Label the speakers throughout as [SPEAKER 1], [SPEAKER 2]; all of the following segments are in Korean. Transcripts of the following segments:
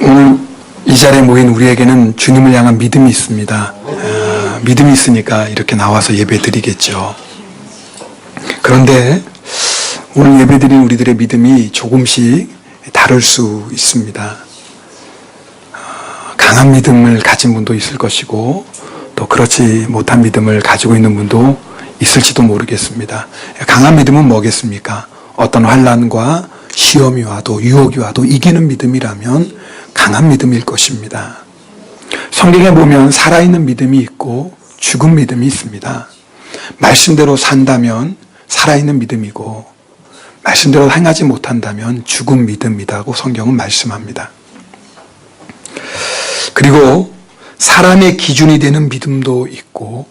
[SPEAKER 1] 오늘 이 자리에 모인 우리에게는 주님을 향한 믿음이 있습니다. 믿음이 있으니까 이렇게 나와서 예배 드리겠죠. 그런데 오늘 예배 드린 우리들의 믿음이 조금씩 다를 수 있습니다. 강한 믿음을 가진 분도 있을 것이고 또 그렇지 못한 믿음을 가지고 있는 분도 있을지도 모르겠습니다. 강한 믿음은 뭐겠습니까? 어떤 환난과 시험이 와도 유혹이 와도 이기는 믿음이라면 강한 믿음일 것입니다. 성경에 보면 살아있는 믿음이 있고 죽은 믿음이 있습니다. 말씀대로 산다면 살아있는 믿음이고 말씀대로 행하지 못한다면 죽은 믿음이라고 성경은 말씀합니다. 그리고 사람의 기준이 되는 믿음도 있고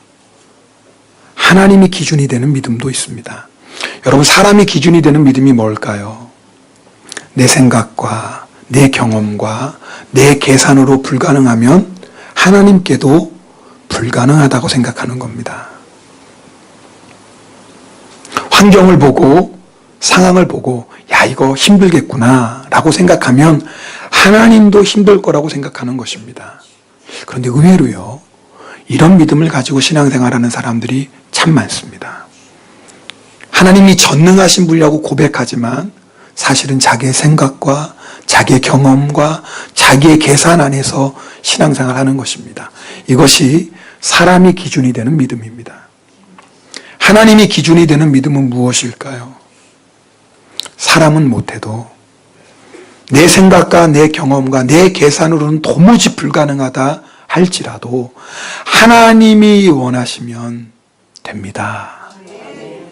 [SPEAKER 1] 하나님이 기준이 되는 믿음도 있습니다. 여러분, 사람이 기준이 되는 믿음이 뭘까요? 내 생각과 내 경험과 내 계산으로 불가능하면 하나님께도 불가능하다고 생각하는 겁니다. 환경을 보고 상황을 보고 야, 이거 힘들겠구나 라고 생각하면 하나님도 힘들 거라고 생각하는 것입니다. 그런데 의외로요, 이런 믿음을 가지고 신앙생활하는 사람들이 참 많습니다. 하나님이 전능하신 분이라고 고백하지만 사실은 자기의 생각과 자기의 경험과 자기의 계산 안에서 신앙생활하는 것입니다. 이것이 사람이 기준이 되는 믿음입니다. 하나님이 기준이 되는 믿음은 무엇일까요? 사람은 못해도 내 생각과 내 경험과 내 계산으로는 도무지 불가능하다 할지라도 하나님이 원하시면 됩니다.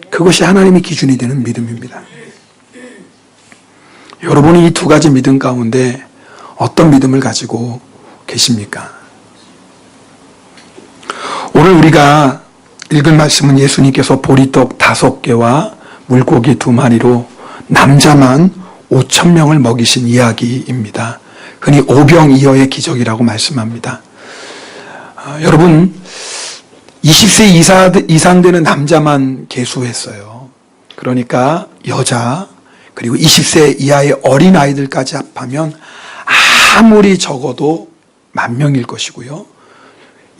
[SPEAKER 1] 그것이 하나님이 기준이 되는 믿음입니다. 여러분이 이 두 가지 믿음 가운데 어떤 믿음을 가지고 계십니까? 오늘 우리가 읽은 말씀은 예수님께서 보리떡 5개와 물고기 2마리로 남자만 5,000명을 먹이신 이야기입니다. 흔히 오병이어의 기적이라고 말씀합니다. 여러분, 20세 이상 되는 남자만 계수했어요. 그러니까 여자 그리고 20세 이하의 어린아이들까지 합하면 아무리 적어도 10,000명일 것이고요.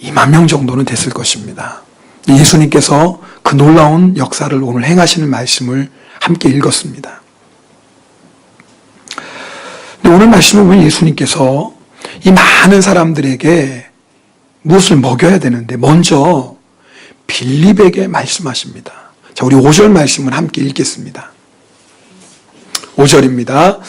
[SPEAKER 1] 20,000명 정도는 됐을 것입니다. 예수님께서 그 놀라운 역사를 오늘 행하시는 말씀을 함께 읽었습니다. 근데 오늘 말씀을 보면 예수님께서 이 많은 사람들에게 무엇을 먹여야 되는데 먼저 빌립에게 말씀하십니다. 자, 우리 5절 말씀을 함께 읽겠습니다. 5절입니다.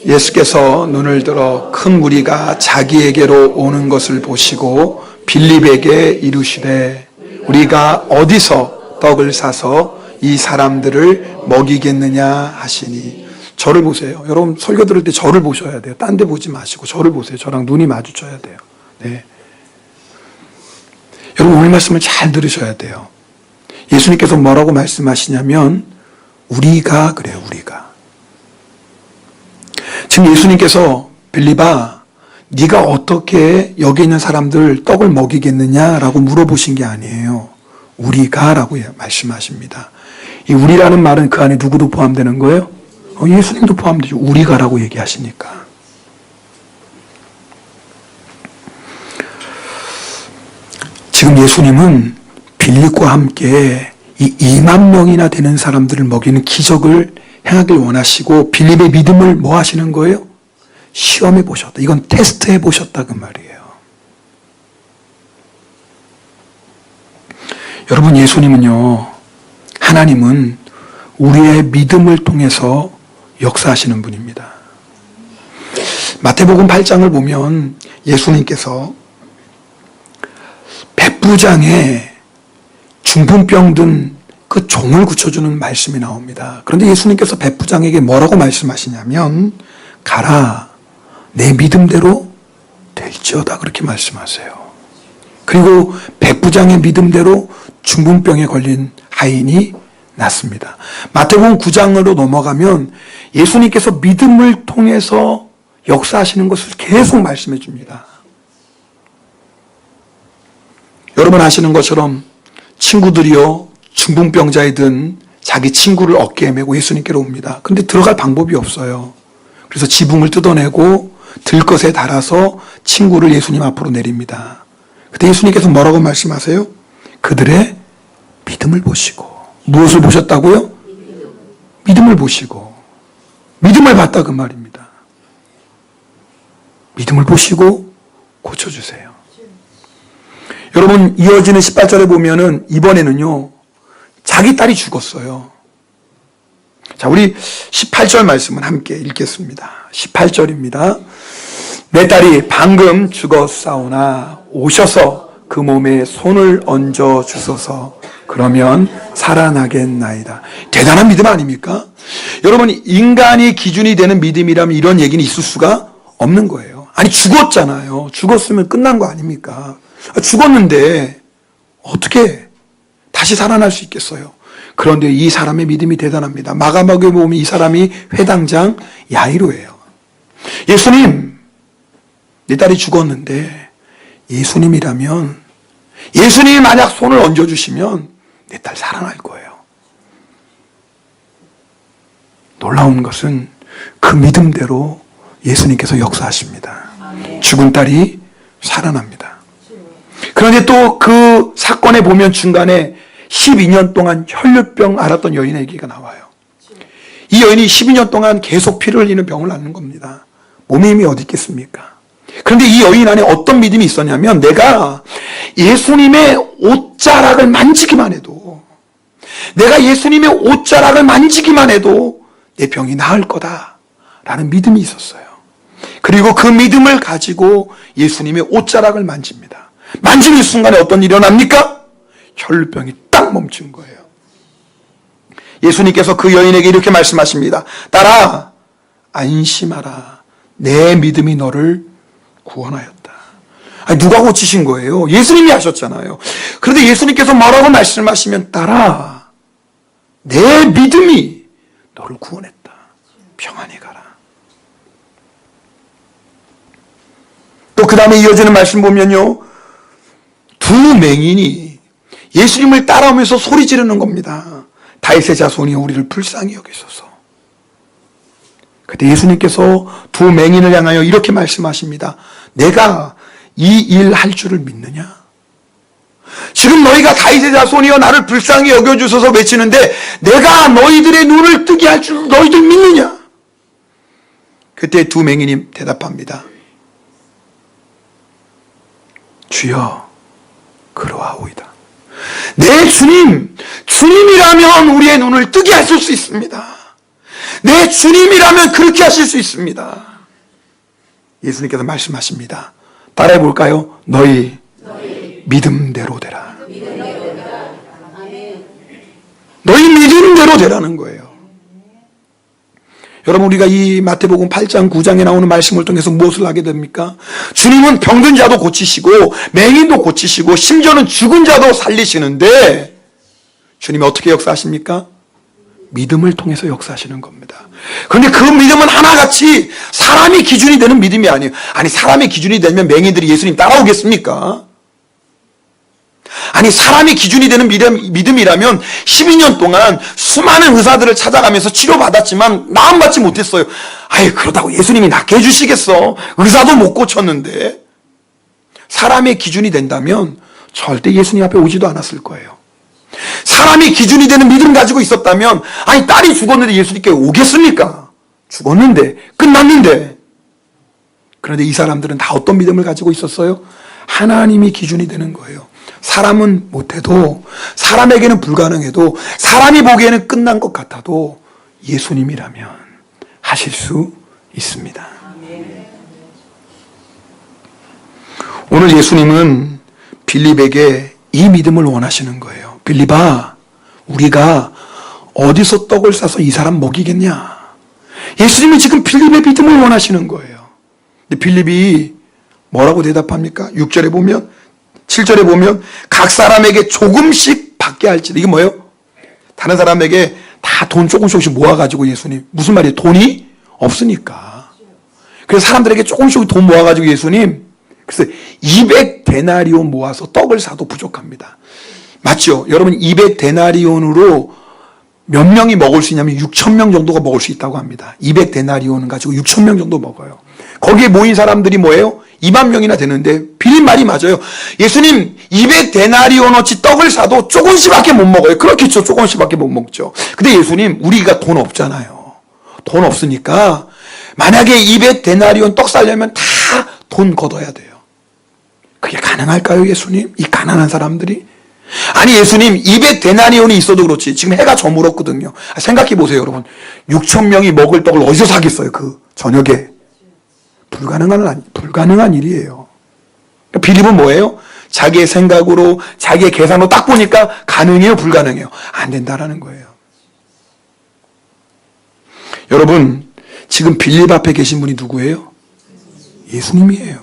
[SPEAKER 1] 예수께서 눈을 들어 큰 무리가 자기에게로 오는 것을 보시고 빌립에게 이르시되 우리가 어디서 떡을 사서 이 사람들을 먹이겠느냐 하시니. 저를 보세요. 여러분, 설교 들을 때 저를 보셔야 돼요. 딴 데 보지 마시고 저를 보세요. 저랑 눈이 마주쳐야 돼요. 네. 여러분, 오늘 말씀을 잘 들으셔야 돼요. 예수님께서 뭐라고 말씀하시냐면 우리가 그래요. 우리가. 지금 예수님께서 빌립아, 네가 어떻게 여기 있는 사람들 떡을 먹이겠느냐라고 물어보신 게 아니에요. 우리가 라고 말씀하십니다. 이 우리라는 말은 그 안에 누구도 포함되는 거예요? 예수님도 포함되죠. 우리가 라고 얘기하시니까. 지금 예수님은 빌립과 함께 이 20,000명이나 되는 사람들을 먹이는 기적을 행하길 원하시고 빌립의 믿음을 뭐 하시는 거예요? 시험해 보셨다. 이건 테스트해 보셨다 그 말이에요. 여러분, 예수님은요, 하나님은 우리의 믿음을 통해서 역사하시는 분입니다. 마태복음 8장을 보면 예수님께서 백부장의 중풍병 든 그 종을 고쳐주는 말씀이 나옵니다. 그런데 예수님께서 백부장에게 뭐라고 말씀하시냐면 가라, 내 믿음대로 될지어다 그렇게 말씀하세요. 그리고 백부장의 믿음대로 중풍병에 걸린 하인이 낫습니다. 마태복음 9장으로 넘어가면 예수님께서 믿음을 통해서 역사하시는 것을 계속 말씀해 줍니다. 여러분 아시는 것처럼 친구들이요, 중풍병자에 든 자기 친구를 어깨에 메고 예수님께로 옵니다. 그런데 들어갈 방법이 없어요. 그래서 지붕을 뜯어내고 들것에 달아서 친구를 예수님 앞으로 내립니다. 그때 예수님께서 뭐라고 말씀하세요? 그들의 믿음을 보시고. 무엇을 보셨다고요? 믿음을 보시고. 믿음을 봤다 그 말입니다. 믿음을 보시고 고쳐주세요. 여러분, 이어지는 18절에 보면은 이번에는요, 자기 딸이 죽었어요. 자, 우리 18절 말씀은 함께 읽겠습니다. 18절입니다. 내 딸이 방금 죽었사오나 오셔서 그 몸에 손을 얹어 주소서. 그러면 살아나겠나이다. 대단한 믿음 아닙니까? 여러분, 인간이 기준이 되는 믿음이라면 이런 얘기는 있을 수가 없는 거예요. 아니, 죽었잖아요. 죽었으면 끝난 거 아닙니까? 죽었는데 어떻게 다시 살아날 수 있겠어요? 그런데 이 사람의 믿음이 대단합니다. 마감하게 보면 이 사람이 회당장 야이로예요. 예수님, 내 딸이 죽었는데 예수님이라면, 예수님이 만약 손을 얹어주시면 내 딸 살아날 거예요. 놀라운 것은 그 믿음대로 예수님께서 역사하십니다. 죽은 딸이 살아납니다. 그런데 또 그 사건에 보면 중간에 12년 동안 혈류병 앓았던 여인의 얘기가 나와요. 이 여인이 12년 동안 계속 피를 흘리는 병을 앓는 겁니다. 몸에 힘이 어디 있겠습니까? 그런데 이 여인 안에 어떤 믿음이 있었냐면, 내가 예수님의 옷자락을 만지기만 해도, 내가 예수님의 옷자락을 만지기만 해도 내 병이 나을 거다라는 믿음이 있었어요. 그리고 그 믿음을 가지고 예수님의 옷자락을 만집니다. 만지는 순간에 어떤 일이 일어납니까? 혈류병이 딱 멈춘 거예요. 예수님께서 그 여인에게 이렇게 말씀하십니다. 딸아, 안심하라. 내 믿음이 너를 구원하였다. 아니, 누가 고치신 거예요? 예수님이 하셨잖아요. 그런데 예수님께서 뭐라고 말씀하시면, 딸아, 내 믿음이 너를 구원했다. 평안히 가라. 또 그 다음에 이어지는 말씀 보면요, 두 맹인이 예수님을 따라오면서 소리 지르는 겁니다. 다윗의 자손이 우리를 불쌍히 여기소서. 그때 예수님께서 두 맹인을 향하여 이렇게 말씀하십니다. 내가 이 일 할 줄을 믿느냐? 지금 너희가 다윗의 자손이여 나를 불쌍히 여겨주소서 외치는데 내가 너희들의 눈을 뜨게 할 줄 너희들 믿느냐? 그때 두 맹인이 대답합니다. 주여, 그러하오이다. 내 주님, 주님이라면 우리의 눈을 뜨게 하실 수 있습니다. 내 주님이라면 그렇게 하실 수 있습니다. 예수님께서 말씀하십니다. 따라해 볼까요? 너희 믿음대로 되라. 너희 믿음대로 되라는 거예요. 여러분, 우리가 이 마태복음 8장 9장에 나오는 말씀을 통해서 무엇을 하게 됩니까? 주님은 병든 자도 고치시고 맹인도 고치시고 심지어는 죽은 자도 살리시는데 주님이 어떻게 역사하십니까? 믿음을 통해서 역사하시는 겁니다. 그런데 그 믿음은 하나같이 사람이 기준이 되는 믿음이 아니에요. 아니, 사람의 기준이 되면 맹인들이 예수님 따라오겠습니까? 아니, 사람이 기준이 되는 믿음이라면 12년 동안 수많은 의사들을 찾아가면서 치료받았지만 나음받지 못했어요. 아예 그러다고 예수님이 낫게 해주시겠어? 의사도 못 고쳤는데. 사람의 기준이 된다면 절대 예수님 앞에 오지도 않았을 거예요. 사람이 기준이 되는 믿음 가지고 있었다면, 아니, 딸이 죽었는데 예수님께 오겠습니까? 죽었는데, 끝났는데. 그런데 이 사람들은 다 어떤 믿음을 가지고 있었어요? 하나님이 기준이 되는 거예요. 사람은 못해도, 사람에게는 불가능해도, 사람이 보기에는 끝난 것 같아도 예수님이라면 하실 수 있습니다. 오늘 예수님은 빌립에게 이 믿음을 원하시는 거예요. 빌립아, 우리가 어디서 떡을 싸서 이 사람 먹이겠냐? 예수님이 지금 빌립의 믿음을 원하시는 거예요. 근데 빌립이 뭐라고 대답합니까? 6절에 보면, 7절에 보면 각 사람에게 조금씩 받게 할지도. 이게 뭐예요? 다른 사람에게 다 돈 조금씩 모아가지고 예수님, 무슨 말이에요? 돈이 없으니까. 그래서 사람들에게 조금씩 돈 모아가지고 예수님, 그래서 200데나리온 모아서 떡을 사도 부족합니다. 맞죠? 여러분, 200데나리온으로 몇 명이 먹을 수 있냐면 6,000명 정도가 먹을 수 있다고 합니다. 200데나리온은 가지고 6,000명 정도 먹어요. 거기에 모인 사람들이 뭐예요? 2만 명이나 되는데 빌린 말이 맞아요. 예수님 200데나리온어치 떡을 사도 조금씩밖에 못 먹어요. 그렇겠죠. 조금씩밖에 못 먹죠. 근데 예수님 우리가 돈 없잖아요. 돈 없으니까 만약에 200데나리온 떡 사려면 다 돈 걷어야 돼요. 그게 가능할까요, 예수님? 이 가난한 사람들이? 아니, 예수님 200데나리온이 있어도 그렇지. 지금 해가 저물었거든요. 생각해 보세요, 여러분. 6천 명이 먹을 떡을 어디서 사겠어요, 그 저녁에? 불가능한 일이에요. 빌립은 뭐예요? 자기의 생각으로, 자기의 계산으로 딱 보니까 가능해요, 불가능해요? 안 된다라는 거예요. 여러분, 지금 빌립 앞에 계신 분이 누구예요? 예수님이에요.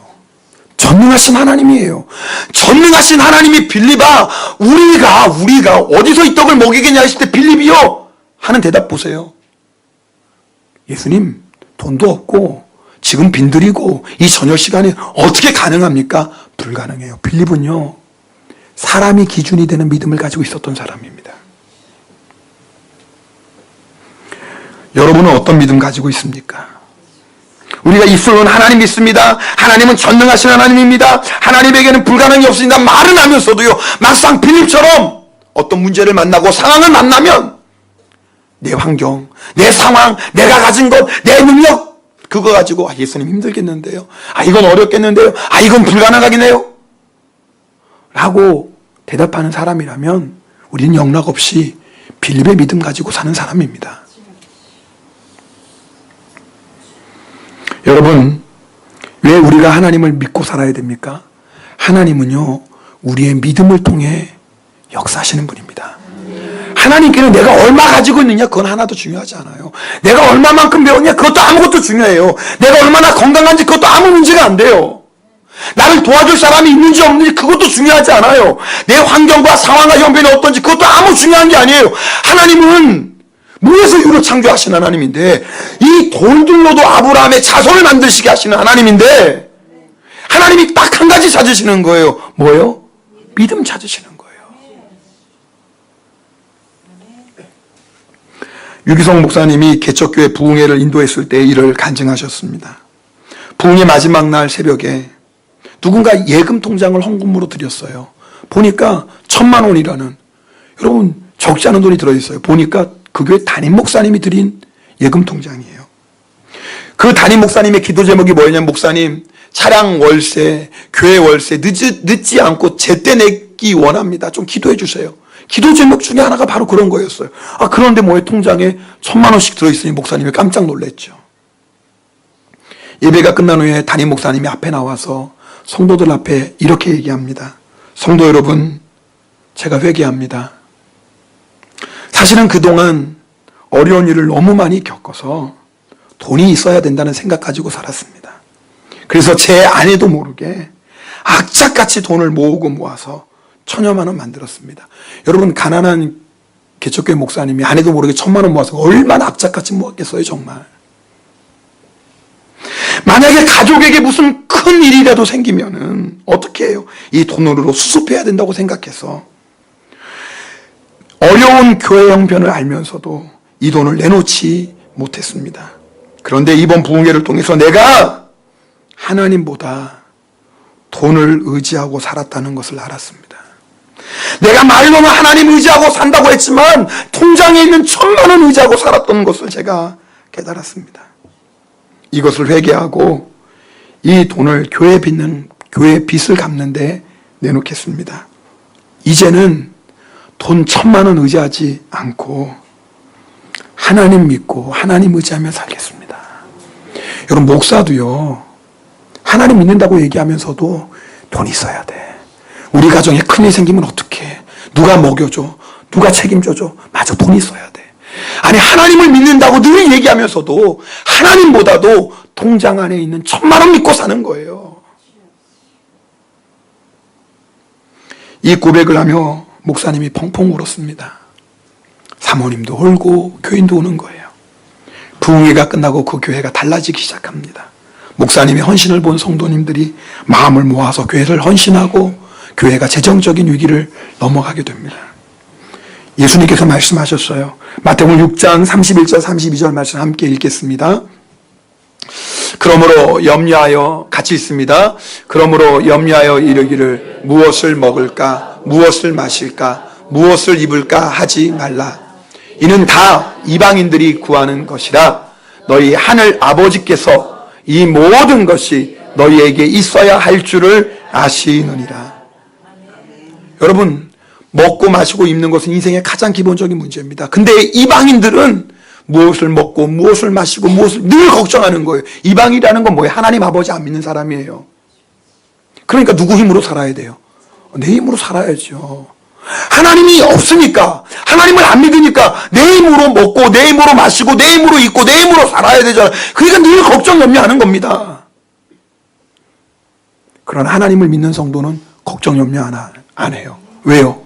[SPEAKER 1] 전능하신 하나님이에요. 전능하신 하나님이 빌립아, 우리가 어디서 이 떡을 먹이겠냐 했을 때 빌립이요 하는 대답 보세요. 예수님, 돈도 없고 지금 빈들이고 이 저녁 시간에 어떻게 가능합니까? 불가능해요. 빌립은요, 사람이 기준이 되는 믿음을 가지고 있었던 사람입니다. 여러분은 어떤 믿음 가지고 있습니까? 우리가 입술로는 하나님 믿습니다. 하나님은 전능하신 하나님입니다. 하나님에게는 불가능이 없습니다. 말은 하면서도요, 막상 빌립처럼 어떤 문제를 만나고 상황을 만나면 내 환경, 내 상황, 내가 가진 것, 내 능력, 그거 가지고 예수님 힘들겠는데요, 이건 어렵겠는데요, 이건 불가능하겠네요 라고 대답하는 사람이라면 우리는 영락없이 빌립의 믿음 가지고 사는 사람입니다. 여러분, 왜 우리가 하나님을 믿고 살아야 됩니까? 하나님은요, 우리의 믿음을 통해 역사하시는 분입니다. 하나님께는 내가 얼마 가지고 있느냐, 그건 하나도 중요하지 않아요. 내가 얼마만큼 배웠냐, 그것도 아무것도 중요해요. 내가 얼마나 건강한지 그것도 아무 문제가 안 돼요. 나를 도와줄 사람이 있는지 없는지 그것도 중요하지 않아요. 내 환경과 상황과 형편이 어떤지 그것도 아무 중요한 게 아니에요. 하나님은 무에서 유로 창조하신 하나님인데, 이 돌들로도 아브라함의 자손을 만드시게 하시는 하나님인데, 하나님이 딱 한 가지 찾으시는 거예요. 뭐예요? 믿음 찾으시는 거예요. 유기성 목사님이 개척교회 부흥회를 인도했을 때 이를 간증하셨습니다. 부흥회 마지막 날 새벽에 누군가 예금 통장을 헌금으로 드렸어요. 보니까 1,000만 원이라는, 여러분 적지 않은 돈이 들어있어요. 보니까 그 교회 담임 목사님이 드린 예금 통장이에요. 그 담임 목사님의 기도 제목이 뭐였냐면, 목사님 차량 월세, 교회 월세 늦지 않고 제때 내기 원합니다. 좀 기도해 주세요. 기도 제목 중에 하나가 바로 그런 거였어요. 그런데 뭐의 통장에 1,000만 원씩 들어있으니 목사님이 깜짝 놀랐죠. 예배가 끝난 후에 담임 목사님이 앞에 나와서 성도들 앞에 이렇게 얘기합니다. 성도 여러분, 제가 회개합니다. 사실은 그동안 어려운 일을 너무 많이 겪어서 돈이 있어야 된다는 생각 가지고 살았습니다. 그래서 제 아내도 모르게 악착같이 돈을 모으고 모아서 1,000여만 원 만들었습니다. 여러분, 가난한 개척교회 목사님이 아내도 모르게 1,000만 원 모아서 얼마나 악착같이 모았겠어요, 정말. 만약에 가족에게 무슨 큰 일이라도 생기면은 어떻게 해요? 이 돈으로 수습해야 된다고 생각해서 어려운 교회 형편을 알면서도 이 돈을 내놓지 못했습니다. 그런데 이번 부흥회를 통해서 내가 하나님보다 돈을 의지하고 살았다는 것을 알았습니다. 내가 말로는 하나님 의지하고 산다고 했지만 통장에 있는 1,000만 원 의지하고 살았던 것을 제가 깨달았습니다. 이것을 회개하고 이 돈을 교회 빚을 갚는 데 내놓겠습니다. 이제는 돈 1,000만 원 의지하지 않고 하나님 믿고 하나님 의지하며 살겠습니다. 여러분, 목사도요, 하나님 믿는다고 얘기하면서도 돈이 있어야 돼. 우리 가정에 큰일 생기면 어떡해? 누가 먹여줘? 누가 책임져줘? 맞아, 돈이 있어야 돼. 아니, 하나님을 믿는다고 늘 얘기하면서도 하나님보다도 통장 안에 있는 1,000만 원 믿고 사는 거예요. 이 고백을 하며 목사님이 펑펑 울었습니다. 사모님도 울고 교인도 우는 거예요. 부흥회가 끝나고 그 교회가 달라지기 시작합니다. 목사님의 헌신을 본 성도님들이 마음을 모아서 교회를 헌신하고 교회가 재정적인 위기를 넘어가게 됩니다. 예수님께서 말씀하셨어요. 마태복음 6장 31절 32절 말씀 함께 읽겠습니다. 그러므로 염려하여 같이 있습니다. 그러므로 염려하여 이르기를 무엇을 먹을까, 무엇을 마실까, 무엇을 입을까 하지 말라. 이는 다 이방인들이 구하는 것이라. 너희 하늘 아버지께서 이 모든 것이 너희에게 있어야 할 줄을 아시느니라. 여러분, 먹고 마시고 입는 것은 인생의 가장 기본적인 문제입니다. 근데 이방인들은 무엇을 먹고 무엇을 마시고 무엇을 늘 걱정하는 거예요. 이방이라는 건 뭐예요? 하나님 아버지 안 믿는 사람이에요. 그러니까 누구 힘으로 살아야 돼요? 내 힘으로 살아야죠. 하나님이 없으니까, 하나님을 안 믿으니까 내 힘으로 먹고 내 힘으로 마시고 내 힘으로 입고 내 힘으로 살아야 되잖아요. 그러니까 늘 걱정 염려하는 겁니다. 그러나 하나님을 믿는 성도는 걱정 염려 안 해요. 왜요?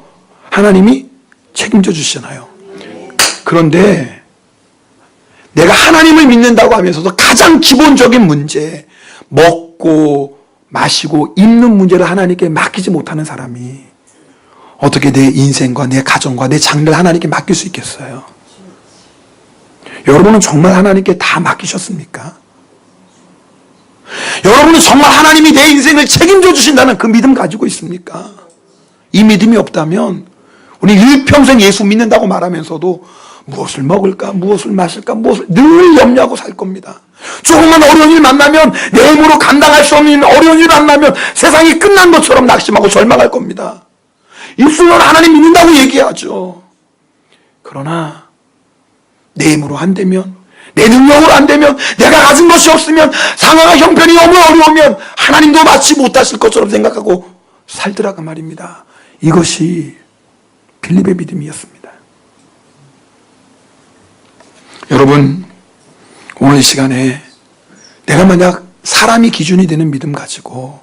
[SPEAKER 1] 하나님이 책임져 주시잖아요. 그런데 내가 하나님을 믿는다고 하면서도 가장 기본적인 문제, 먹고 마시고 입는 문제를 하나님께 맡기지 못하는 사람이 어떻게 내 인생과 내 가정과 내 장래를 하나님께 맡길 수 있겠어요? 여러분은 정말 하나님께 다 맡기셨습니까? 여러분은 정말 하나님이 내 인생을 책임져 주신다는 그 믿음 가지고 있습니까? 이 믿음이 없다면 우리 일평생 예수 믿는다고 말하면서도 무엇을 먹을까, 무엇을 마실까, 무엇을 늘 염려하고 살 겁니다. 조금만 어려운 일 만나면 내 힘으로 감당할 수 없는 어려운 일 만나면 세상이 끝난 것처럼 낙심하고 절망할 겁니다. 입술로는 하나님 믿는다고 얘기하죠. 그러나 내 힘으로 안 되면, 내 능력으로 안 되면, 내가 가진 것이 없으면, 상황과 형편이 너무 어려우면 하나님도 마치 못하실 것처럼 생각하고 살더라고 말입니다. 이것이 빌립의 믿음이었습니다. 여러분, 오늘 이 시간에 내가 만약 사람이 기준이 되는 믿음 가지고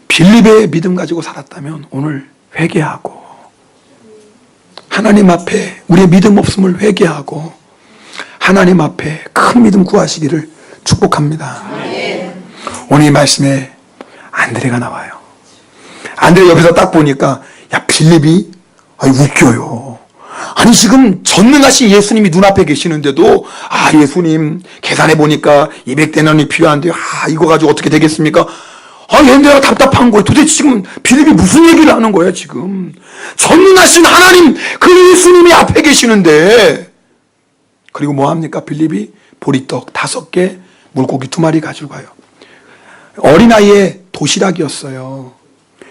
[SPEAKER 1] 빌립의 믿음 가지고 살았다면 오늘 회개하고 하나님 앞에 우리의 믿음 없음을 회개하고 하나님 앞에 큰 믿음 구하시기를 축복합니다. 오늘 이 말씀에 안드레가 나와요. 안드레 옆에서 딱 보니까 야, 빌립이 웃겨요. 아니 지금 전능하신 예수님이 눈앞에 계시는데도 예수님 계산해 보니까 200데나리 필요한데 이거 가지고 어떻게 되겠습니까? 얘네가 답답한 거예요. 도대체 지금 빌립이 무슨 얘기를 하는 거야 지금? 전능하신 하나님 그 예수님이 앞에 계시는데. 그리고 뭐합니까? 빌립이 보리떡 5개 물고기 2마리 가지고 가요. 어린아이의 도시락이었어요.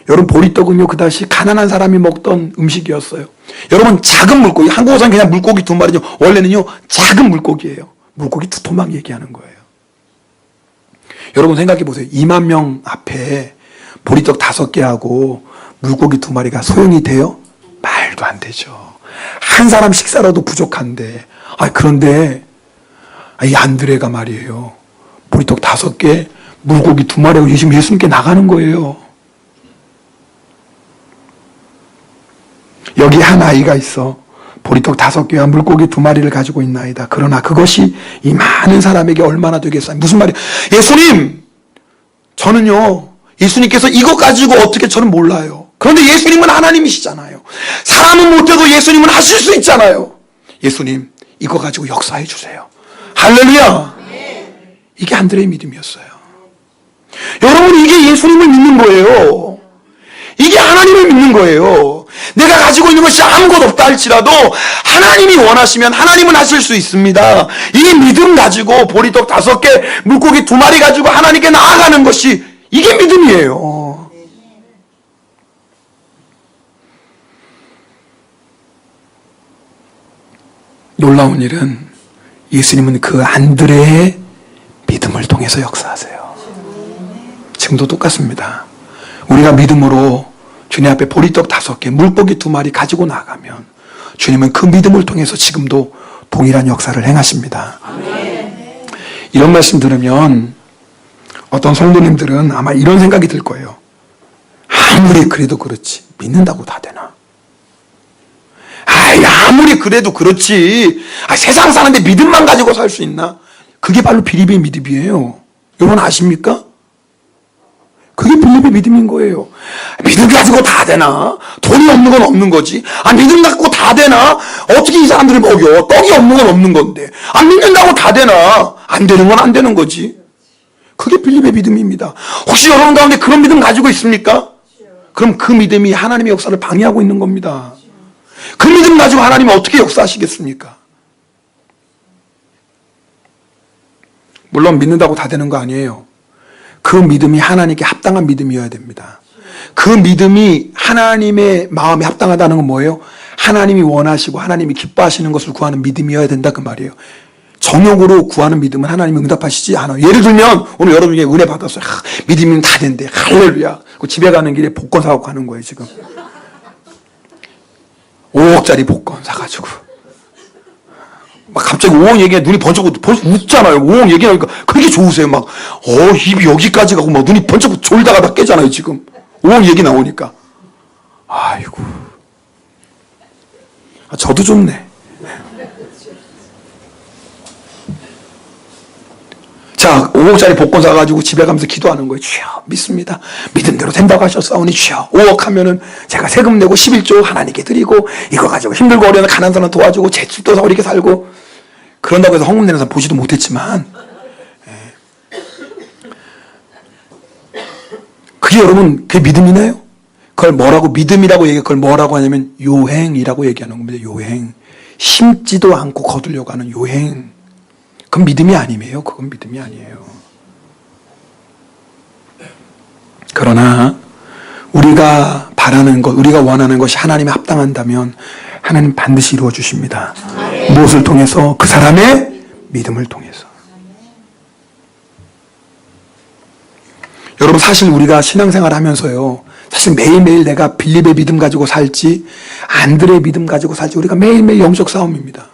[SPEAKER 1] 여러분, 보리떡은요 그 당시 가난한 사람이 먹던 음식이었어요. 여러분, 작은 물고기, 한국어선 그냥 물고기 2마리죠. 원래는요 작은 물고기예요. 물고기 2토막 얘기하는 거예요. 여러분 생각해 보세요. 2만 명 앞에 보리떡 5개하고 물고기 2마리가 소용이 돼요? 말도 안 되죠. 한 사람 식사라도 부족한데. 그런데 이 안드레가 말이에요, 보리떡 5개 물고기 2마리하고 지금 예수님께 나가는 거예요. 여기 한 아이가 있어 보리떡 5개와 물고기 2마리를 가지고 있나이다. 그러나 그것이 이 많은 사람에게 얼마나 되겠어요? 무슨 말이에요? 예수님, 저는요 예수님께서 이것 가지고 어떻게, 저는 몰라요. 그런데 예수님은 하나님이시잖아요. 사람은 못해도 예수님은 하실 수 있잖아요. 예수님, 이거 가지고 역사해 주세요. 할렐루야. 이게 안드레의 믿음이었어요. 여러분, 이게 예수님을 믿는 거예요. 이게 하나님을 믿는 거예요. 내가 가지고 있는 것이 아무것도 없다 할지라도 하나님이 원하시면 하나님은 하실 수 있습니다. 이 믿음 가지고 보리떡 5개 물고기 2마리 가지고 하나님께 나아가는 것이 이게 믿음이에요. 놀라운 일은 예수님은 그 안드레의 믿음을 통해서 역사하세요. 지금도 똑같습니다. 우리가 믿음으로 주님 앞에 보리떡 5개, 물고기 2마리 가지고 나가면 주님은 그 믿음을 통해서 지금도 동일한 역사를 행하십니다. 이런 말씀 들으면 어떤 성도님들은 아마 이런 생각이 들 거예요. 아무리 그래도 그렇지, 믿는다고 다 되나? 아무리 그래도 그렇지, 세상 사는데 믿음만 가지고 살 수 있나? 그게 바로 빌립의 믿음이에요. 여러분 아십니까? 그게 빌립의 믿음인 거예요. 믿음 가지고 다 되나? 돈이 없는 건 없는 거지. 믿음 갖고 다 되나? 어떻게 이 사람들을 먹여? 떡이 없는 건 없는 건데. 믿는다고 다 되나? 안 되는 건 안 되는 거지. 그게 빌립의 믿음입니다. 혹시 여러분 가운데 그런 믿음 가지고 있습니까? 그럼 그 믿음이 하나님의 역사를 방해하고 있는 겁니다. 그 믿음 가지고 하나님은 어떻게 역사하시겠습니까? 물론 믿는다고 다 되는 거 아니에요. 그 믿음이 하나님께 합당한 믿음이어야 됩니다. 그 믿음이 하나님의 마음에 합당하다는 건 뭐예요? 하나님이 원하시고 하나님이 기뻐하시는 것을 구하는 믿음이어야 된다 그 말이에요. 정욕으로 구하는 믿음은 하나님이 응답하시지 않아요. 예를 들면 오늘 여러분에게 은혜 받았어요. 믿음이면 다 된대. 할렐루야. 집에 가는 길에 복권 사고 가는 거예요 지금. 5억짜리 복권 사가지고 막 갑자기 5억 얘기해 눈이 번쩍 웃잖아요. 5억 얘기하니까 그게 좋으세요. 막 입이 여기까지 가고 막 눈이 번쩍 졸다가 다 깨잖아요 지금. 5억 얘기 나오니까. 아이고. 저도 좋네. 자, 5억짜리 복권 사가지고 집에 가면서 기도하는 거예요. 주여, 믿습니다. 믿음대로 된다고 하셨사오니 주여, 5억 하면은 제가 세금 내고 11조 하나님께 드리고, 이거 가지고 힘들고 어려운 가난한 사람 도와주고, 제 집도 사고 이렇게 살고, 그런다고 해서 헌금 내는 사람 보지도 못했지만, 그게 여러분, 그게 믿음이나요? 그걸 뭐라고, 믿음이라고 얘기해, 그걸 뭐라고 하냐면, 요행이라고 얘기하는 겁니다. 요행. 심지도 않고 거두려고 하는 요행. 그건 믿음이 아니에요. 그건 믿음이 아니에요. 그러나 우리가 바라는 것, 우리가 원하는 것이 하나님에 합당한다면 하나님 반드시 이루어 주십니다. 무엇을 통해서? 그 사람의 믿음을 통해서. 여러분 사실 우리가 신앙생활 하면서요, 사실 매일매일 내가 빌립의 믿음 가지고 살지 안드레의 믿음 가지고 살지 우리가 매일매일 영적 싸움입니다.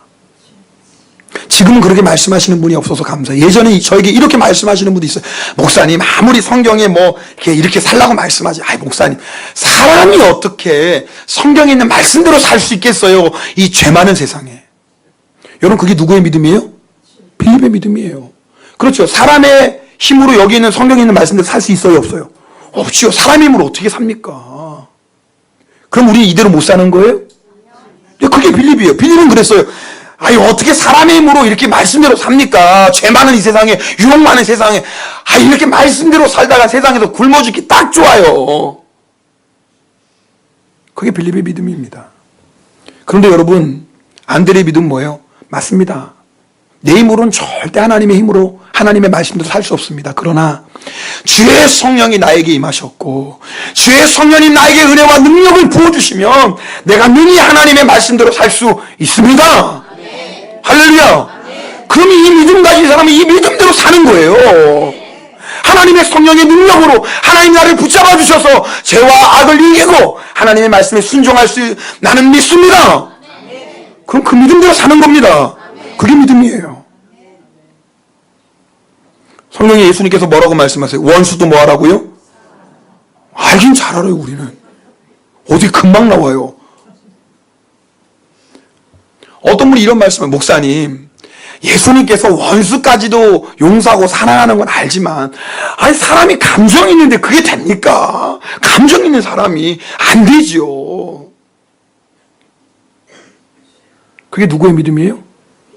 [SPEAKER 1] 지금은 그렇게 말씀하시는 분이 없어서 감사해요. 예전에 저에게 이렇게 말씀하시는 분도 있어요. 목사님 아무리 성경에 뭐 이렇게 살라고 말씀하지, 아이 목사님 사람이 어떻게 성경에 있는 말씀대로 살 수 있겠어요, 이 죄 많은 세상에. 여러분 그게 누구의 믿음이에요? 빌립의 믿음이에요. 그렇죠. 사람의 힘으로 여기 있는 성경에 있는 말씀대로 살 수 있어요, 없어요? 없지요. 사람의 힘으로 어떻게 삽니까? 그럼 우리 이대로 못 사는 거예요? 그게 빌립이에요. 빌립은 그랬어요. 아니 어떻게 사람의 힘으로 이렇게 말씀대로 삽니까? 죄 많은 이 세상에, 유혹 많은 세상에, 이렇게 말씀대로 살다가 세상에서 굶어 죽기 딱 좋아요. 그게 빌립의 믿음입니다. 그런데 여러분, 안드레의 믿음 뭐예요? 맞습니다. 내 힘으로는 절대 하나님의 힘으로 하나님의 말씀대로 살 수 없습니다. 그러나 주의 성령이 나에게 임하셨고 주의 성령이 나에게 은혜와 능력을 부어주시면 내가 능히 하나님의 말씀대로 살 수 있습니다. 할렐루야. 그럼 이 믿음 가진 사람은 이 믿음대로 사는 거예요. 하나님의 성령의 능력으로 하나님 나를 붙잡아 주셔서 죄와 악을 이기고 하나님의 말씀에 순종할 수 나는 믿습니다. 그럼 그 믿음대로 사는 겁니다. 그게 믿음이에요. 성경에 예수님께서 뭐라고 말씀하세요? 원수도 뭐 하라고요? 알긴 잘 알아요. 우리는 어디 금방 나와요. 어떤 분이 이런 말씀을, 목사님 예수님께서 원수까지도 용서하고 사랑하는 건 알지만 사람이 감정이 있는데 그게 됩니까? 감정 있는 사람이 안 되지요. 그게 누구의 믿음이에요?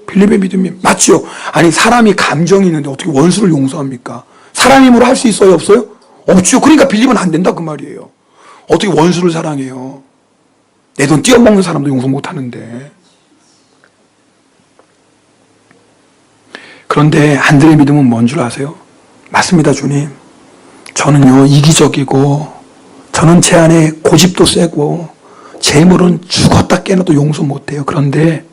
[SPEAKER 1] 빌립의 믿음이에요. 맞죠? 사람이 감정이 있는데 어떻게 원수를 용서합니까? 사람 힘으로 할 수 있어요, 없어요? 없죠. 그러니까 빌립은 안 된다 그 말이에요. 어떻게 원수를 사랑해요? 내 돈 띄어먹는 사람도 용서 못 하는데. 그런데 안드레의 믿음은 뭔 줄 아세요? 맞습니다, 주님. 저는요 이기적이고 저는 제 안에 고집도 세고 제 힘으로는 죽었다 깨어나도 용서 못해요. 그런데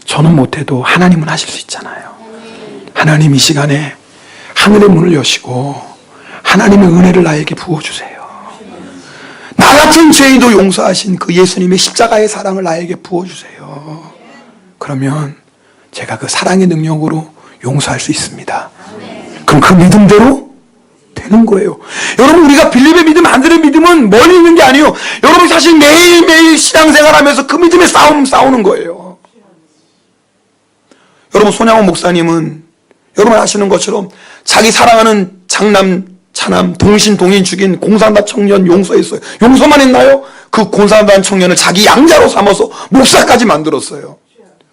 [SPEAKER 1] 저는 못해도 하나님은 하실 수 있잖아요. 하나님 이 시간에 하늘의 문을 여시고 하나님의 은혜를 나에게 부어주세요. 나 같은 죄인도 용서하신 그 예수님의 십자가의 사랑을 나에게 부어주세요. 그러면 제가 그 사랑의 능력으로 용서할 수 있습니다. 그럼 그 믿음대로 되는 거예요. 여러분 우리가 빌립의 믿음, 안드레의 믿음은 멀리 있는 게 아니에요. 여러분 사실 매일매일 신앙생활하면서 그 믿음에 싸우는 거예요. 여러분 손양원 목사님은 여러분 아시는 것처럼 자기 사랑하는 장남, 차남, 동신, 동인 죽인 공산당 청년 용서했어요. 용서만 했나요? 그 공산당 청년을 자기 양자로 삼아서 목사까지 만들었어요.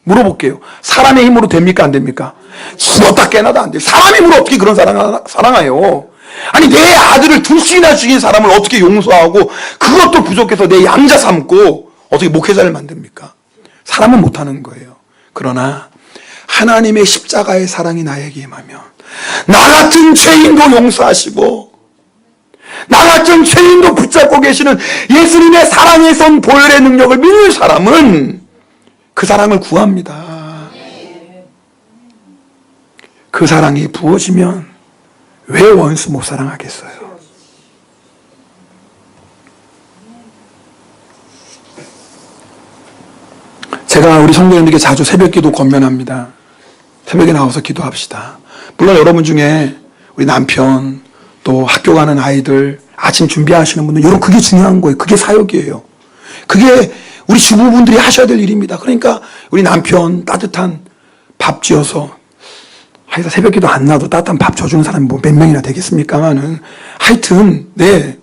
[SPEAKER 1] 물어볼게요. 사람의 힘으로 됩니까? 안 됩니까? 죽었다 깨나도 안 돼요. 사람의 힘으로 어떻게 그런 사랑해요? 아니, 내 아들을 둘씩이나 죽인 사람을 어떻게 용서하고 그것도 부족해서 내 양자 삼고 어떻게 목회자를 만듭니까? 사람은 못하는 거예요. 그러나 하나님의 십자가의 사랑이 나에게 임하면 나 같은 죄인도 용서하시고 나 같은 죄인도 붙잡고 계시는 예수님의 사랑의 손 보혈의 능력을 믿는 사람은 그 사랑을 구합니다. 그 사랑이 부어지면 왜 원수 못 사랑하겠어요? 제가 우리 성도님들에게 자주 새벽기도 권면합니다. 새벽에 나와서 기도합시다. 물론 여러분 중에 우리 남편 또 학교 가는 아이들 아침 준비하시는 분들 여러분 그게 중요한 거예요. 그게 사역이에요. 그게 우리 주부분들이 하셔야 될 일입니다. 그러니까 우리 남편 따뜻한 밥 지어서 하여튼 새벽기도 안 나도 따뜻한 밥 줘주는 사람이 뭐 몇 명이나 되겠습니까만은 하여튼 네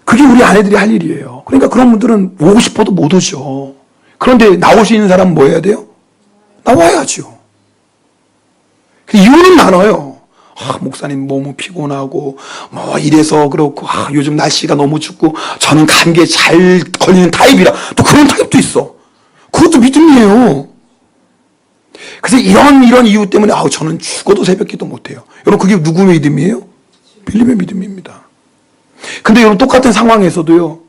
[SPEAKER 1] 그게 우리 아내들이 할 일이에요. 그러니까 그런 분들은 오고 싶어도 못 오죠. 그런데 나올 수 있는 사람은 뭐 해야 돼요? 나와야죠. 이유는 많아요. 목사님 너무 피곤하고 뭐 이래서 그렇고 요즘 날씨가 너무 춥고 저는 감기에 잘 걸리는 타입이라 또 그런 타입도 있어. 그것도 믿음이에요. 그래서 이런 이유 때문에 저는 죽어도 새벽기도 못해요. 여러분 그게 누구의 믿음이에요? 빌립의 믿음입니다. 근데 여러분 똑같은 상황에서도요.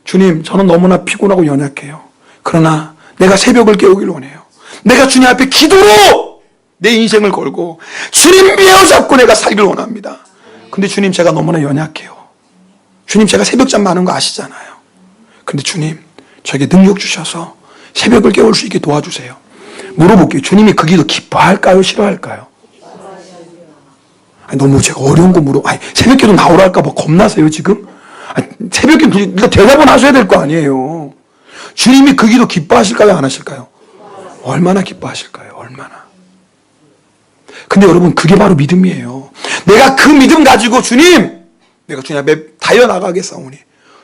[SPEAKER 1] 주님 저는 너무나 피곤하고 연약해요. 그러나 내가 새벽을 깨우길 원해요. 내가 주님 앞에 기도로 내 인생을 걸고 주님 메어잡고 내가 살길 원합니다. 근데 주님 제가 너무나 연약해요. 주님 제가 새벽잠 많은 거 아시잖아요. 근데 주님 저에게 능력 주셔서 새벽을 깨울 수 있게 도와주세요. 물어볼게요. 주님이 그 기도 기뻐할까요? 싫어할까요? 너무 제가 어려운 거 새벽기도 나오라 할까 봐 겁나세요 지금? 새벽기도 일단 대답은 하셔야 될 거 아니에요. 주님이 그 기도 기뻐하실까요? 안 하실까요? 얼마나 기뻐하실까요? 얼마나. 근데 여러분 그게 바로 믿음이에요. 내가 그 믿음 가지고 내가 주님 앞에 달려나가겠사오니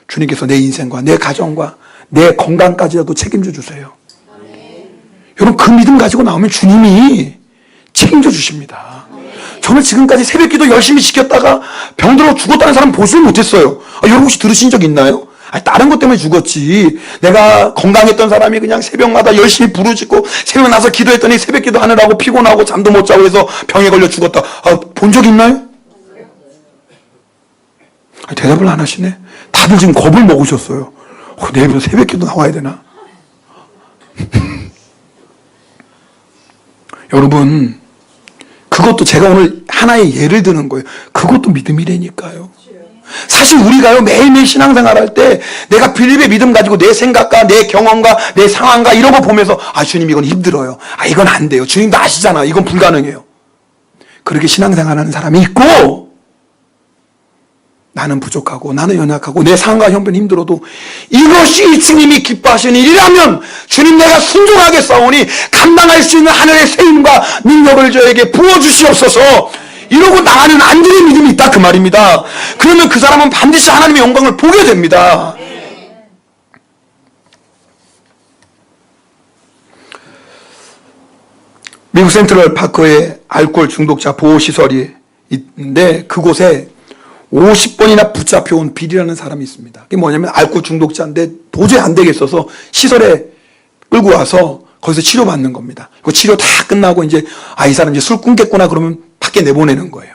[SPEAKER 1] 주님께서 내 인생과 내 가정과 내 건강까지라도 책임져 주세요. 여러분 그 믿음 가지고 나오면 주님이 책임져 주십니다. 저는 지금까지 새벽기도 열심히 지켰다가 병들어 죽었다는 사람 보지를 못했어요. 여러분 혹시 들으신 적 있나요? 다른 것 때문에 죽었지. 내가 건강했던 사람이 그냥 새벽마다 열심히 부르짖고 새벽 나서 기도했더니 새벽기도 하느라고 피곤하고 잠도 못 자고 해서 병에 걸려 죽었다. 본 적 있나요? 대답을 안 하시네. 다들 지금 겁을 먹으셨어요. 내일부터 새벽기도 나와야 되나? 여러분 그것도 제가 오늘 하나의 예를 드는 거예요. 그것도 믿음이라니까요. 사실 우리가요 매일매일 신앙생활 할 때 내가 빌립의 믿음 가지고 내 생각과 내 경험과 내 상황과 이런 거 보면서 주님 이건 힘들어요. 이건 안 돼요. 주님도 아시잖아. 이건 불가능해요. 그렇게 신앙생활 하는 사람이 있고 나는 부족하고 나는 연약하고 내 상황과 형편이 힘들어도 이것이 주님이 기뻐하시는 일이라면 주님 내가 순종하게 싸우니 감당할 수 있는 하늘의 세임과 능력을 저에게 부어주시옵소서 이러고 나가는 안들의 믿음이 있다 그 말입니다. 그러면 그 사람은 반드시 하나님의 영광을 보게 됩니다. 미국 센트럴 파크에 알코올 중독자 보호시설이 있는데 그곳에 50번이나 붙잡혀온 빌이라는 사람이 있습니다. 그게 뭐냐면 알코올 중독자인데 도저히 안 되겠어서 시설에 끌고 와서 거기서 치료받는 겁니다. 그 치료 다 끝나고 이제 이 사람 이제 술 끊겠구나 그러면 밖에 내보내는 거예요.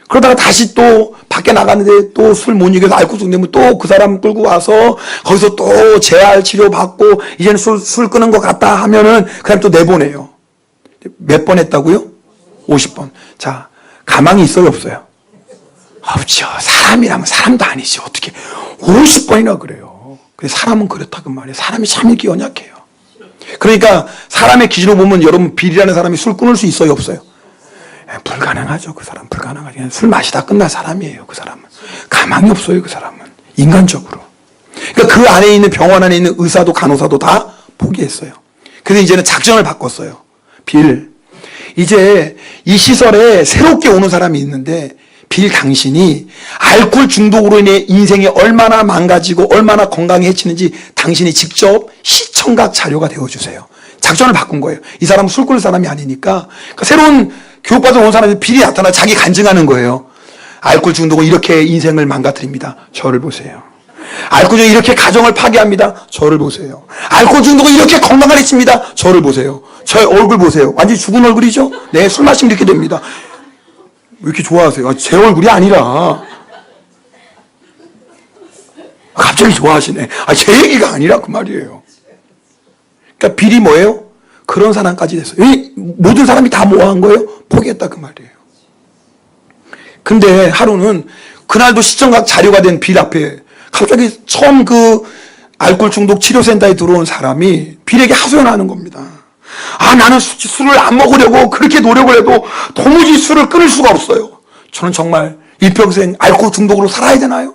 [SPEAKER 1] 그러다가 다시 또 밖에 나가는데 또 술 못 이겨서 알코올 중독되면 또 그 사람 끌고 와서 거기서 또 재활 치료 받고 이제는 술 끊은 것 같다 하면은 그 사람 또 내보내요. 몇 번 했다고요? 50번. 자, 가망이 있어요 없어요? 없죠. 사람이라면 사람도 아니지. 어떻게 50번이나 그래요. 사람은 그렇다 그 말이에요. 사람이 참 이렇게 연약해요. 그러니까 사람의 기준으로 보면 여러분 빌이라는 사람이 술 끊을 수 있어요 없어요? 불가능하죠. 그 사람 불가능하죠. 그냥 술 마시다 끝날 사람이에요. 그 사람은 가망이 없어요. 그 사람은 인간적으로. 그러니까 그 안에 있는 병원 안에 있는 의사도 간호사도 다 포기했어요. 그래서 이제는 작전을 바꿨어요. 이제 이 시설에 새롭게 오는 사람이 있는데 빌 당신이 알코올 중독으로 인해 인생이 얼마나 망가지고 얼마나 건강이 해치는지 당신이 직접 시청각 자료가 되어주세요. 작전을 바꾼 거예요. 이 사람은 술 끊을 사람이 아니니까. 그러니까 새로운 교육받아 온 사람이 빌이 나타나 자기 간증하는 거예요. 알코올 중독은 이렇게 인생을 망가뜨립니다. 저를 보세요. 알코올 중독은 이렇게 가정을 파괴합니다. 저를 보세요. 알코올 중독은 이렇게 건강을 해칩니다. 저를 보세요. 저의 얼굴 보세요. 완전히 죽은 얼굴이죠? 네, 술 마시면 이렇게 됩니다. 왜 이렇게 좋아하세요? 제 얼굴이 아니라. 갑자기 좋아하시네. 제 얘기가 아니라 그 말이에요. 그러니까 빌이 뭐예요? 그런 사람까지 됐어요. 모든 사람이 다 뭐 한 거예요? 포기했다 그 말이에요. 근데 하루는 그날도 시청각 자료가 된 빌 앞에 갑자기 처음 그 알코올 중독 치료센터에 들어온 사람이 빌에게 하소연하는 겁니다. 나는 술을 안 먹으려고 그렇게 노력을 해도 도무지 술을 끊을 수가 없어요. 저는 정말 일평생 알코올 중독으로 살아야 되나요?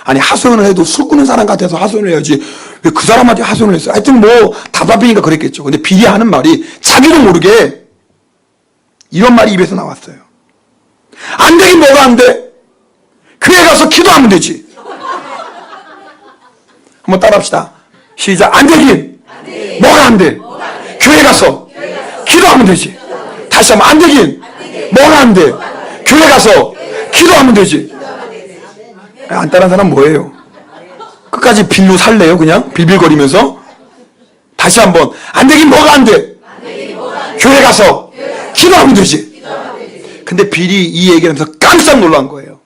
[SPEAKER 1] 아니, 하소연을 해도 술 끊는 사람 같아서 하소연을 해야지 왜 그 사람한테 하소연을 했어요? 하여튼 뭐 답답하니까 그랬겠죠. 근데 빌이 하는 말이 자기도 모르게 이런 말이 입에서 나왔어요. 안 되긴 뭐가 안 돼? 교회 가서 기도하면 되지. 한번 따라합시다. 시작. 안 되긴 뭐가 안 돼? 교회 가서 기도하면 되지. 다시 한번 안 되긴 뭐가 안 돼? 교회 가서 기도하면 되지. 안 따라한 사람 뭐예요? 끝까지 빌로 살래요? 그냥 빌빌거리면서? 다시 한번 안 되긴 뭐가 안 돼? 교회 가서 기도하면 되지. 근데 빌이 이 얘기를 하면서 깜짝 놀란 거예요.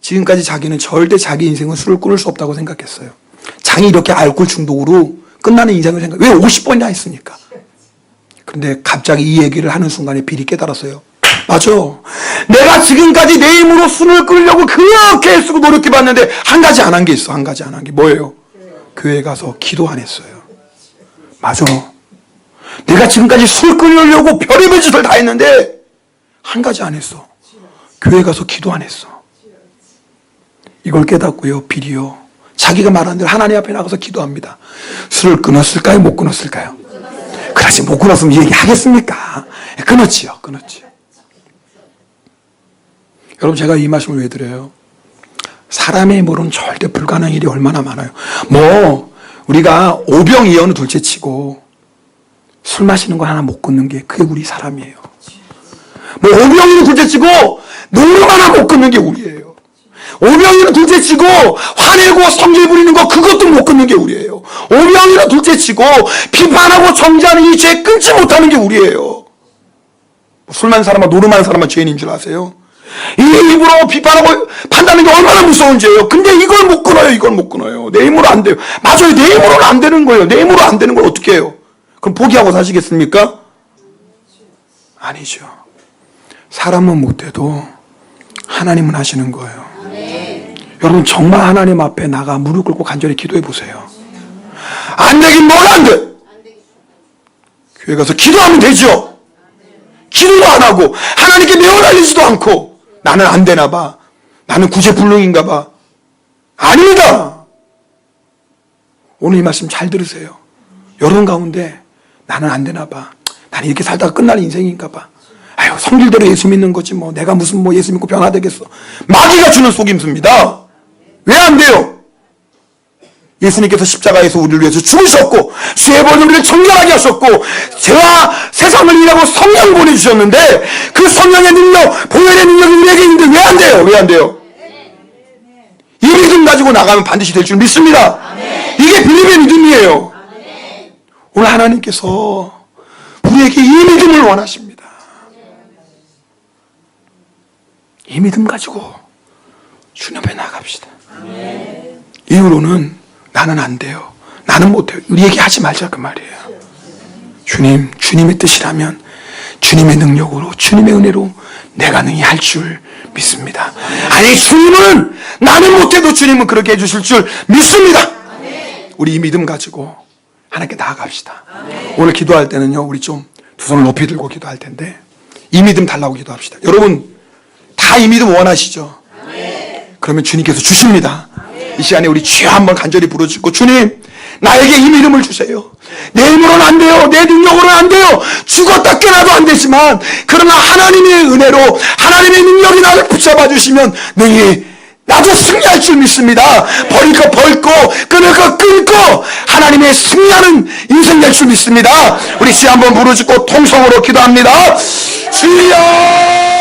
[SPEAKER 1] 지금까지 자기는 절대 자기 인생은 술을 끊을 수 없다고 생각했어요. 장이 이렇게 알코올 중독으로 끝나는 인생을 왜 50번이나 했습니까? 그런데 갑자기 이 얘기를 하는 순간에 빌이 깨달았어요. 맞아. 내가 지금까지 내 힘으로 술을 끊으려고 그렇게 애쓰고 노력해봤는데 한 가지 안 한 게 있어. 한 가지 안 한 게 뭐예요? 교회 가서 기도 안 했어요. 맞아. 내가 지금까지 술 끊으려고 별의별 짓을 다 했는데 한 가지 안 했어. 교회 가서 기도 안 했어. 이걸 깨닫고요, 빌이요, 자기가 말한 대로 하나님 앞에 나가서 기도합니다. 술을 끊었을까요? 못 끊었을까요? 그렇지, 못 끊었으면 얘기하겠습니까? 끊었지요. 끊었지요. 여러분, 제가 이 말씀을 왜 드려요? 사람의 힘으로는 절대 불가능한 일이 얼마나 많아요. 우리가 오병이어는 둘째치고 술 마시는 거 하나 못 끊는 게 그게 우리 사람이에요. 오병이는 둘째치고 노름 하나 못 끊는 게 우리예요. 오병이는 둘째치고 화내고 성질 부리는 거 그것도 못 끊는 게 우리예요. 오병이는 둘째치고 비판하고 정죄하는 이 죄 끊지 못하는 게 우리예요. 술 마는 사람과 노름하는 사람만 죄인인 줄 아세요? 이 입으로 비판하고 판단하는 게 얼마나 무서운 죄예요. 근데 이걸 못 끊어요. 이걸 못 끊어요. 내 힘으로 안 돼요. 맞아요. 내 힘으로는 안 되는 거예요. 내 힘으로 안 되는 걸 어떻게 해요? 그럼 포기하고 사시겠습니까? 아니죠. 사람은 못해도 하나님은 하시는 거예요. 여러분, 정말 하나님 앞에 나가 무릎 꿇고 간절히 기도해 보세요. 안 되긴 뭐가 안 돼? 교회 가서 기도하면 되죠. 기도도 안 하고 하나님께 매어달리지도 않고 나는 안 되나 봐. 나는 구제불능인가 봐. 아닙니다. 오늘 이 말씀 잘 들으세요. 여러분 가운데 나는 안 되나 봐. 나는 이렇게 살다가 끝날 인생인가 봐. 아유, 성질대로 예수 믿는 거지 뭐. 내가 무슨 예수 믿고 변화되겠어. 마귀가 주는 속임수입니다. 왜 안 돼요? 예수님께서 십자가에서 우리를 위해서 죽으셨고 죄의 벌을 우리를 정결하게 하셨고 죄와 세상을 이기라고 성령 보내주셨는데 그 성령의 능력, 보혈의 능력이 우리에게 있는데 왜 안 돼요? 왜 안 돼요? 이 믿음 가지고 나가면 반드시 될 줄 믿습니다. 이게 빌립의 믿음이에요. 오늘 하나님께서 우리에게 이 믿음을 원하십니다. 이 믿음 가지고 주님 앞에 나갑시다. 이후로는 나는 안 돼요. 나는 못해요. 우리 얘기하지 말자 그 말이에요. 주님, 주님의 뜻이라면 주님의 능력으로, 주님의 은혜로 내가 능히 할 줄 믿습니다. 아니, 주님은 나는 못해도 주님은 그렇게 해주실 줄 믿습니다. 우리 이 믿음 가지고 하나님께 나아갑시다. 오늘 기도할 때는요, 우리 좀 두 손을 높이 들고 기도할 텐데 이 믿음 달라고 기도합시다. 여러분 다 이 믿음 원하시죠? 그러면 주님께서 주십니다. 이 시간에 우리 주여 한번 간절히 부르짖고, 주님, 나에게 이 믿음을 주세요. 내 힘으로는 안 돼요. 내 능력으로는 안 돼요. 죽었다 깨나도 안 되지만 그러나 하나님의 은혜로 하나님의 능력이 나를 붙잡아 주시면 능히 나도 승리할 줄 믿습니다. 버릴 거 버리고 끊을 거 끊고 하나님의 승리하는 인생 될 줄 믿습니다. 우리 시 한번 부르짖고 통성으로 기도합니다. 주여